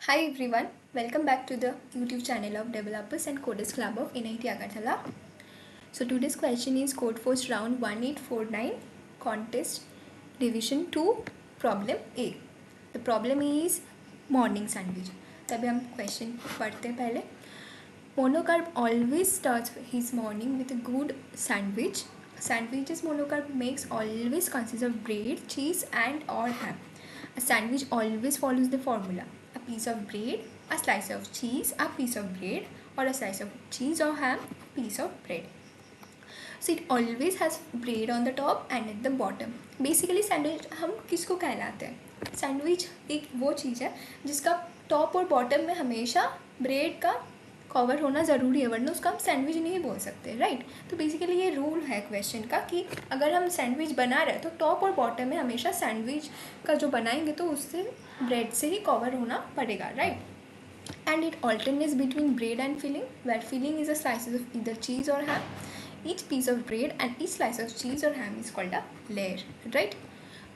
Hi everyone, welcome back to the YouTube channel of Developers and Coders Club of NIT Agartala. So today's question is Code Force Round 1849 Contest Division 2 Problem A. The problem is morning sandwich. तभी हम question पढ़ते हैं पहले. Monocarp always starts his morning with a good sandwich. Sandwiches monocarp makes always consists of bread, cheese and or ham. A sandwich always follows the formula. A piece of bread, a slice of cheese, a piece of bread or a slice of cheese or ham, piece of bread. So it always has bread on the top and at the bottom. Basically sandwich हम किसको कहलाते हैं? Sandwich एक वो चीज़ है जिसका top और bottom में हमेशा ब्रेड का कवर होना ज़रूरी है, वरना उसका हम सैंडविच नहीं बोल सकते, राइट? तो बेसिकली ये रूल है क्वेश्चन का कि अगर हम सैंडविच बना रहे हैं तो टॉप और बॉटम में हमेशा सैंडविच का जो बनाएंगे तो उससे ब्रेड से ही कवर होना पड़ेगा, right? And it alternates between bread and filling, where filling is a slices of either cheese or ham. Each piece of bread and each slice of cheese or ham is called a layer, right?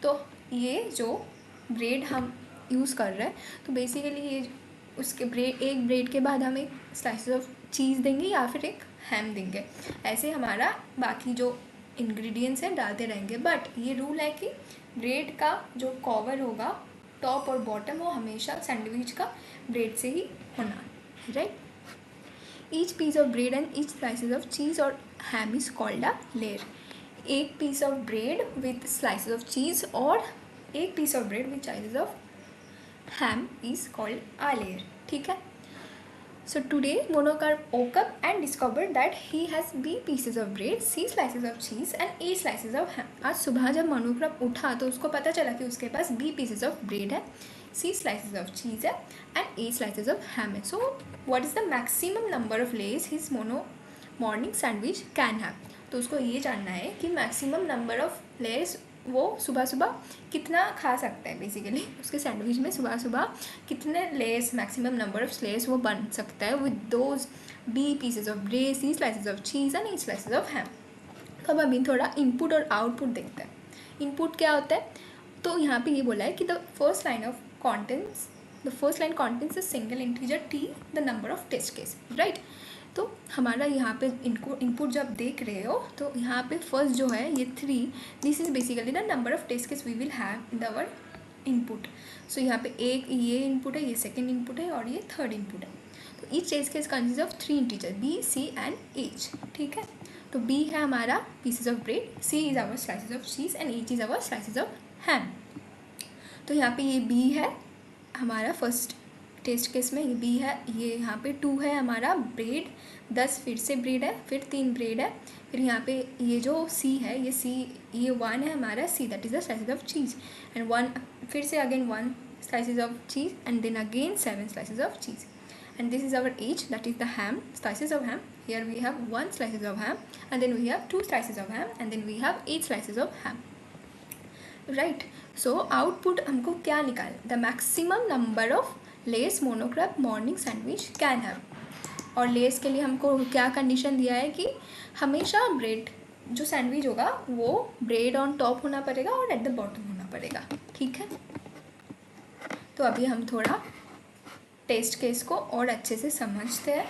तो ये जो bread हम use कर रहे हैं तो basically ये उसके एक ब्रेड के बाद हम एक स्लाइसेस ऑफ चीज़ देंगे या फिर एक हैम देंगे. ऐसे हमारा बाकी जो इंग्रेडिएंट्स हैं डालते रहेंगे. बट ये रूल है कि ब्रेड का जो कवर होगा टॉप और बॉटम वो हमेशा सैंडविच का ब्रेड से ही होना, right? Each piece of bread and each slices of cheese और ham is called a layer. एक piece of bread with slices of cheese और एक piece of bread with slices of ham is called a layer. ठीक है. So today Monocarp woke up and discovered that he has B pieces of bread, C slices of cheese and A slices of ham. आज सुबह जब monocrop उठा तो उसको पता चला कि उसके पास B pieces of bread है, C slices of cheese है and A slices of ham है. So what is the maximum number of layers his morning sandwich can have? तो उसको ये जानना है कि maximum number of layers वो सुबह सुबह कितना खा सकता है. बेसिकली उसके सैंडविच में सुबह सुबह कितने layers, maximum number of layers वो बन सकता है with those B pieces of bread, C slices of cheese and 8 slices of ham. तो अब अभी थोड़ा इनपुट और आउटपुट देखते हैं. इनपुट क्या होता है? तो यहाँ पे ये बोला है कि the first line contents the single integer T the number of test case, right? तो हमारा यहाँ पे इनपुट जब देख रहे हो तो यहाँ पे फर्स्ट जो है ये 3, this is basically the number of test case we will have in our input. So यहाँ पे एक ये इनपुट है, ये सेकेंड इनपुट है और ये थर्ड इनपुट है. तो each test case consist of 3 integer B, C and H. ठीक है. तो बी है हमारा pieces of bread, C is our slices of cheese and H is our slices of ham. तो यहाँ पे ये बी है हमारा फर्स्ट टेस्ट केस में, ये बी है. ये यहाँ पे 2 है हमारा ब्रेड, 10 फिर से ब्रेड है, फिर 3 ब्रेड है. फिर यहाँ पे ये जो सी है ये 1 है हमारा C, that is the slices of cheese and 1 फिर से again 1 slices of cheese and then again 7 slices of cheese. And this is our H, that is the ham, slices of ham. Here we have 1 slices of ham and then we have 2 slices of ham and then we have 8 slices of ham, right? So output हमको क्या निकाल, the maximum number of layers monocrop morning sandwich can have. और layers के लिए हमको क्या condition दिया है कि हमेशा ब्रेड जो सैंडविच होगा वो ब्रेड ऑन टॉप होना पड़ेगा और एट द बॉटम होना पड़ेगा. ठीक है. तो अभी हम थोड़ा टेस्ट केस को और अच्छे से समझते हैं.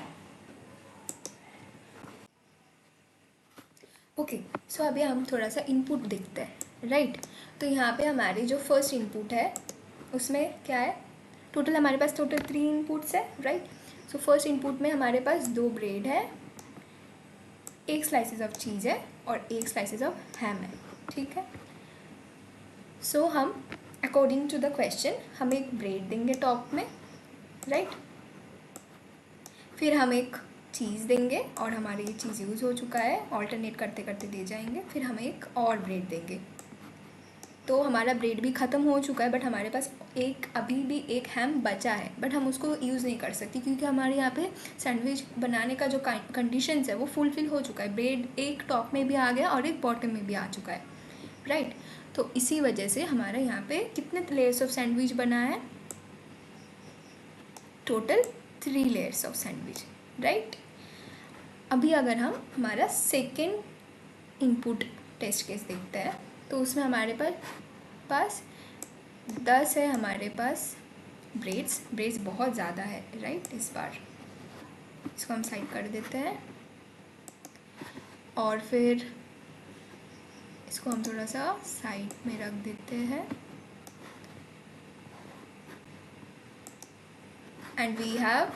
ओके. सो अभी हम थोड़ा सा इनपुट देखते हैं, राइट? तो यहाँ पे हमारी जो फर्स्ट इनपुट है उसमें क्या है, टोटल हमारे पास टोटल 3 इनपुट्स है, राइट? सो फर्स्ट इनपुट में हमारे पास 2 ब्रेड है, 1 स्लाइसेस ऑफ चीज़ है और 1 स्लाइसेस ऑफ हैम है. ठीक है. सो हम अकॉर्डिंग टू द क्वेश्चन हम एक ब्रेड देंगे टॉप में, राइट? फिर हम एक चीज़ देंगे और हमारी ये चीज़ यूज़ हो चुका है, ऑल्टरनेट करते करते दे जाएंगे. फिर हम एक और ब्रेड देंगे. तो हमारा ब्रेड भी ख़त्म हो चुका है बट हमारे पास अभी भी एक हैम बचा है, बट हम उसको यूज़ नहीं कर सकते क्योंकि हमारे यहाँ पे सैंडविच बनाने का जो कंडीशंस है वो फुलफिल हो चुका है. ब्रेड एक टॉप में भी आ गया और एक बॉटम में भी आ चुका है, राइट? तो इसी वजह से हमारे यहाँ पे कितने लेयर्स ऑफ सैंडविच बना है, total 3 layers of sandwich, right? अभी अगर हम हमारा सेकेंड इनपुट टेस्ट केस देखते हैं तो उसमें हमारे पास 10 है हमारे पास ब्रेड्स बहुत ज़्यादा है, राइट। इस बार इसको हम साइड कर देते हैं और फिर इसको हम थोड़ा सा साइड में रख देते हैं and we have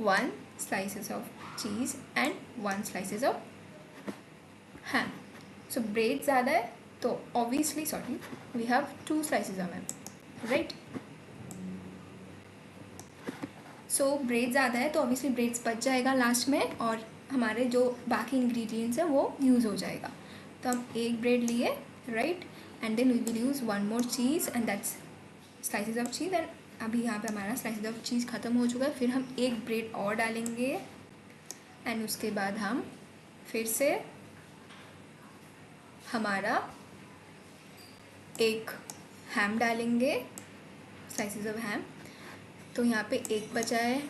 1 slices of cheese and 1 slices of ham. So bread ज़्यादा है तो obviously we have 2 slices of ham, right? So bread ज़्यादा है तो obviously bread बच जाएगा लास्ट में और हमारे जो बाकी ingredients हैं वो यूज़ हो जाएगा। तो हम एक ब्रेड लिए, right? And then we will use 1 more cheese and that's slices of cheese and अभी यहाँ पे हमारा slices of cheese ख़त्म हो चुका है। फिर हम एक ब्रेड और डालेंगे एंड उसके बाद हम फिर से हमारा एक हैम डालेंगे, स्लाइसेस ऑफ हैम। तो यहाँ पे एक बचा है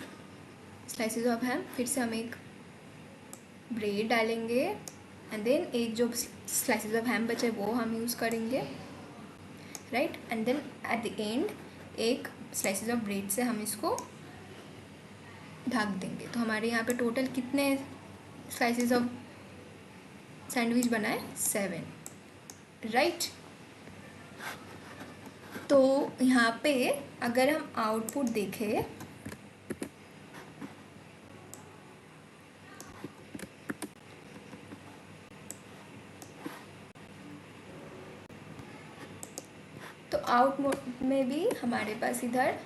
स्लाइसेस ऑफ हैम, फिर से हम एक ब्रेड डालेंगे एंड देन एक जो स्लाइसेस ऑफ हैम बचे वो हम यूज़ करेंगे, right. And then at the end एक स्लाइसेस ऑफ ब्रेड से हम इसको ढक देंगे। तो हमारे यहाँ पे टोटल कितने स्लाइसेस ऑफ सैंडविच बनाए? 7, राइट। तो यहाँ पे अगर हम आउटपुट देखें तो आउटपुट में भी हमारे पास इधर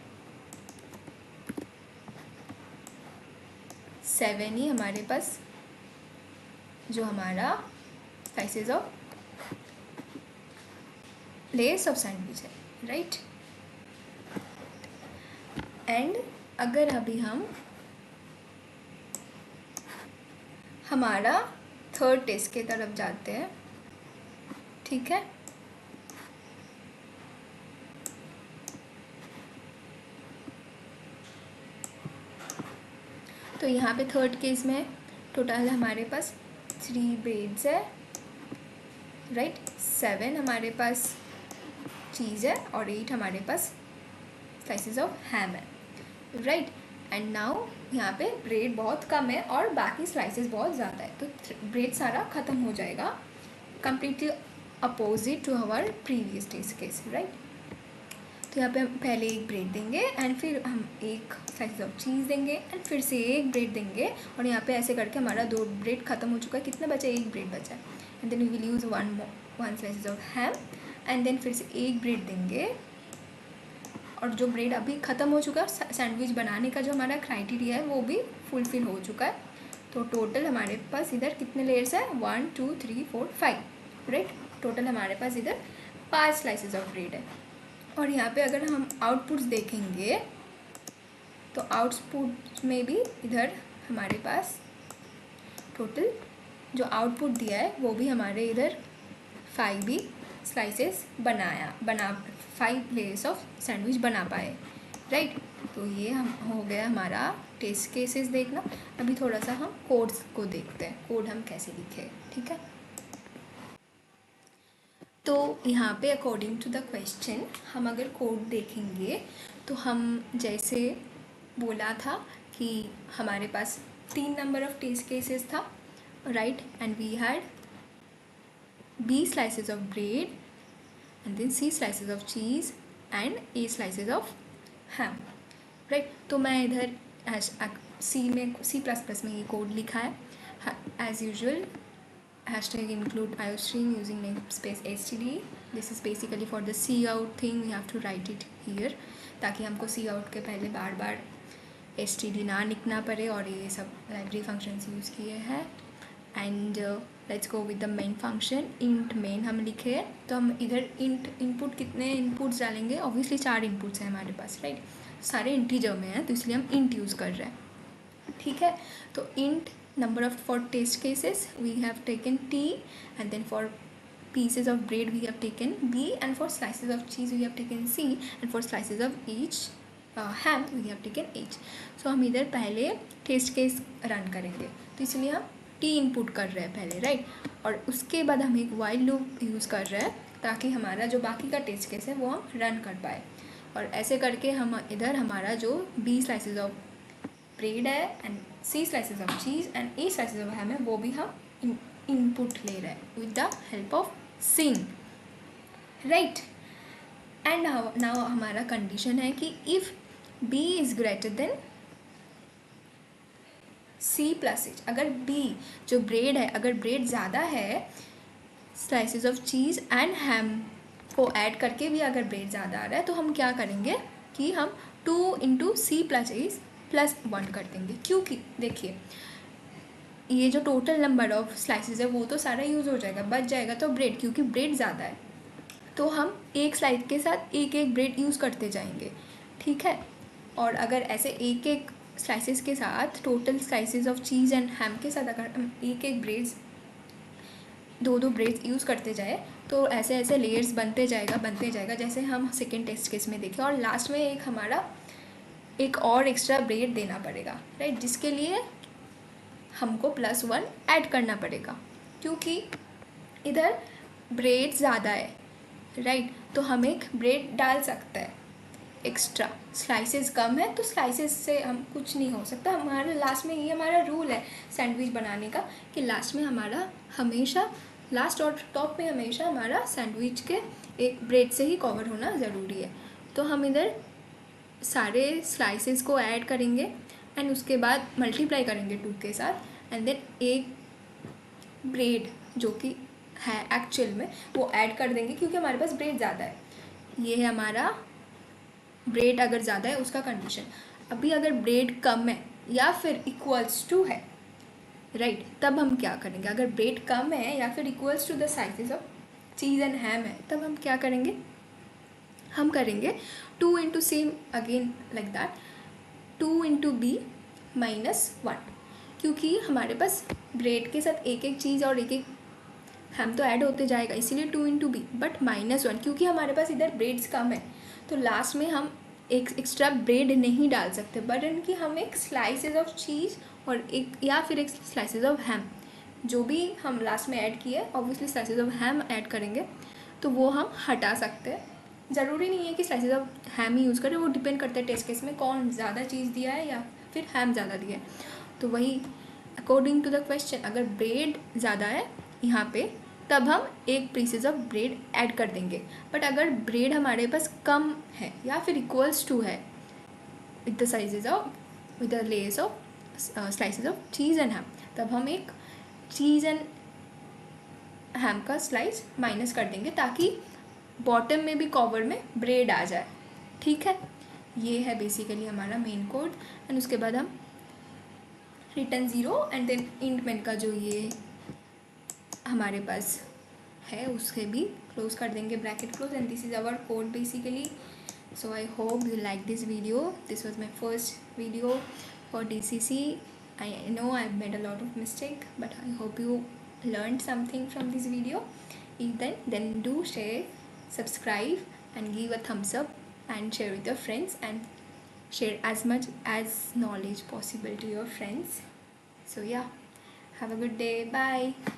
7 ही हमारे पास जो हमारा slices of layers of sandwich है, राइट। एंड अगर अभी हम हमारा थर्ड टेस्ट के तरफ जाते हैं, ठीक है। तो यहाँ पे थर्ड केस में टोटल हमारे पास 3 ब्रेड्स है, राइट। 7 हमारे पास चीज़ है और 8 हमारे पास स्लाइसेस ऑफ हैम है, राइट। एंड नाउ यहाँ पे ब्रेड बहुत कम है और बाकी स्लाइसेस बहुत ज़्यादा है, तो ब्रेड सारा ख़त्म हो जाएगा, completely opposite to our previous test case, right. तो यहाँ पे हम पहले एक ब्रेड देंगे एंड फिर हम एक स्लाइस ऑफ चीज़ देंगे एंड फिर से एक ब्रेड देंगे और यहाँ पे ऐसे करके हमारा 2 ब्रेड ख़त्म हो चुका है। कितना बचा? एक ब्रेड बचा है। And then we will use 1 slices of ham and then फिर से एक ब्रेड देंगे और जो ब्रेड अभी ख़त्म हो चुका है, सैंडविच बनाने का जो हमारा क्राइटेरिया है वो भी फुलफिल हो चुका है। तो टोटल हमारे पास इधर कितने लेयर्स है? 1 2 3 4 5, राइट। टोटल हमारे पास इधर 5 स्लाइसेस ऑफ ब्रेड है। और यहाँ पे अगर हम आउटपुट्स देखेंगे तो आउटपुट में भी इधर हमारे पास टोटल जो आउटपुट दिया है वो भी हमारे इधर 5 भी स्लाइसेस बना 5 लेयर्स ऑफ सैंडविच बना पाए, राइट। तो ये हम हो गया हमारा टेस्ट केसेस देखना। अभी थोड़ा सा हम कोड्स को देखते हैं, कोड हम कैसे लिखे, ठीक है। तो यहाँ पे अकॉर्डिंग टू द क्वेश्चन हम अगर कोड देखेंगे तो हम जैसे बोला था कि हमारे पास 3 नंबर ऑफ टेस्ट केसेस था, right. And we had B slices of bread and then C slices of cheese and A slices of ham, right. तो मैं इधर C++ में ये कोड लिखा है as usual. Hashtag include iostream using namespace std. This is basically for the cout thing. We have to write it here ताकि हमको cout के पहले बार बार std ना लिखना पड़े और ये सब लाइब्रेरी फंक्शंस यूज़ किए हैं। And let's go with the main function. Int main हम लिखे तो हम इधर इंट इनपुट कितने इनपुट्स डालेंगे? ऑब्वियसली 4 इनपुट्स हैं हमारे पास, राइट। सारे इंटीजर में हैं तो इसलिए हम इंट यूज़ कर रहे हैं, ठीक है। तो int number of for test cases we have taken T and then for pieces of bread we have taken B and for slices of cheese we have taken C and for slices of each ham we have taken H. So हम इधर पहले test case run करेंगे तो इसलिए हम T input कर रहे हैं पहले, राइट। और उसके बाद हम एक वाइल लूप यूज़ कर रहे हैं ताकि हमारा जो बाकी का टेस्ट केस है वो हम रन कर पाए। और ऐसे करके हम इधर हमारा जो B स्लाइसेस ऑफ ब्रेड है and C slices of cheese and A slices of ham है, वो भी हम इनपुट ले रहे हैं with the help of cin, right. And now हमारा कंडीशन है कि if B is greater than C plus H, अगर B जो ब्रेड है, अगर ब्रेड ज़्यादा है slices of cheese and ham को ऐड करके भी अगर ब्रेड ज़्यादा आ रहा है तो हम क्या करेंगे कि हम 2 into C plus H plus 1 कर देंगे, क्योंकि देखिए ये जो टोटल नंबर ऑफ स्लाइसेस है वो तो सारा यूज़ हो जाएगा, बच जाएगा तो ब्रेड, क्योंकि ब्रेड ज़्यादा है तो हम एक स्लाइस के साथ एक एक ब्रेड यूज़ करते जाएंगे, ठीक है। और अगर ऐसे एक एक स्लाइसेस के साथ total slices of cheese and ham के साथ अगर हम एक एक ब्रेड्स दो ब्रेड्स यूज़ करते जाए तो ऐसे ऐसे लेयर्स बनते जाएगा जैसे हम सेकेंड टेस्ट केस में देखें। और लास्ट में एक हमारा एक और एक्स्ट्रा ब्रेड देना पड़ेगा, राइट, जिसके लिए हमको +1 ऐड करना पड़ेगा, क्योंकि इधर ब्रेड ज़्यादा है, राइट, तो हम एक ब्रेड डाल सकते हैं एक्स्ट्रा। स्लाइसेस कम है तो स्लाइसेस से हम कुछ नहीं हो सकता, हमारा लास्ट में ये हमारा रूल है सैंडविच बनाने का कि लास्ट में हमारा हमेशा लास्ट और टॉप में हमेशा हमारा सैंडविच के एक ब्रेड से ही कवर होना ज़रूरी है। तो हम इधर सारे स्लाइसेस को ऐड करेंगे एंड उसके बाद मल्टीप्लाई करेंगे 2 के साथ एंड देन एक ब्रेड जो कि है एक्चुअल में वो ऐड कर देंगे, क्योंकि हमारे पास ब्रेड ज़्यादा है। ये है हमारा ब्रेड अगर ज़्यादा है उसका कंडीशन। अभी अगर ब्रेड कम है या फिर इक्वल्स टू है, राइट, तब हम क्या करेंगे, अगर ब्रेड कम है या फिर equals to the sizes of cheese and ham है, तब हम क्या करेंगे, हम करेंगे 2 into same again like that 2 into B -1, क्योंकि हमारे पास ब्रेड के साथ एक एक चीज़ और एक एक हैम तो ऐड होते जाएगा, इसीलिए 2 इंटू B बट -1, क्योंकि हमारे पास इधर ब्रेड्स कम है तो लास्ट में हम एक एक्स्ट्रा ब्रेड नहीं डाल सकते, बट इनकी हम एक स्लाइसेस ऑफ चीज़ और एक या फिर एक स्लाइसेस ऑफ हैम जो भी हम लास्ट में ऐड किए, obviously slices of ham add करेंगे तो वो हम हटा सकते हैं। ज़रूरी नहीं है कि slices of ham he use करें, वो डिपेंड करता है टेस्ट केस में कौन ज़्यादा चीज़ दिया है या फिर हैम ज़्यादा दिया है। तो वही अकॉर्डिंग टू द क्वेश्चन, अगर ब्रेड ज़्यादा है यहाँ पे तब हम एक पीसेस ऑफ ब्रेड ऐड कर देंगे, बट अगर ब्रेड हमारे पास कम है या फिर इक्वल्स टू है with the sizes of with the layers of slices of cheese and ham, तब हम एक चीज़ एंड हैम का स्लाइस माइनस कर देंगे ताकि बॉटम में भी कवर में ब्रेड आ जाए, ठीक है। ये है बेसिकली हमारा मेन कोड एंड उसके बाद हम return 0 and then end main का जो ये हमारे पास है उसके भी क्लोज कर देंगे, bracket close, and this is our code basically. So I hope you like this video, this was my first video for DCC. I know I've made a lot of mistake, but I hope you learned something from this video. If then do share, subscribe and give a thumbs up and share with your friends and share as much as knowledge possible to your friends. So yeah, have a good day. Bye.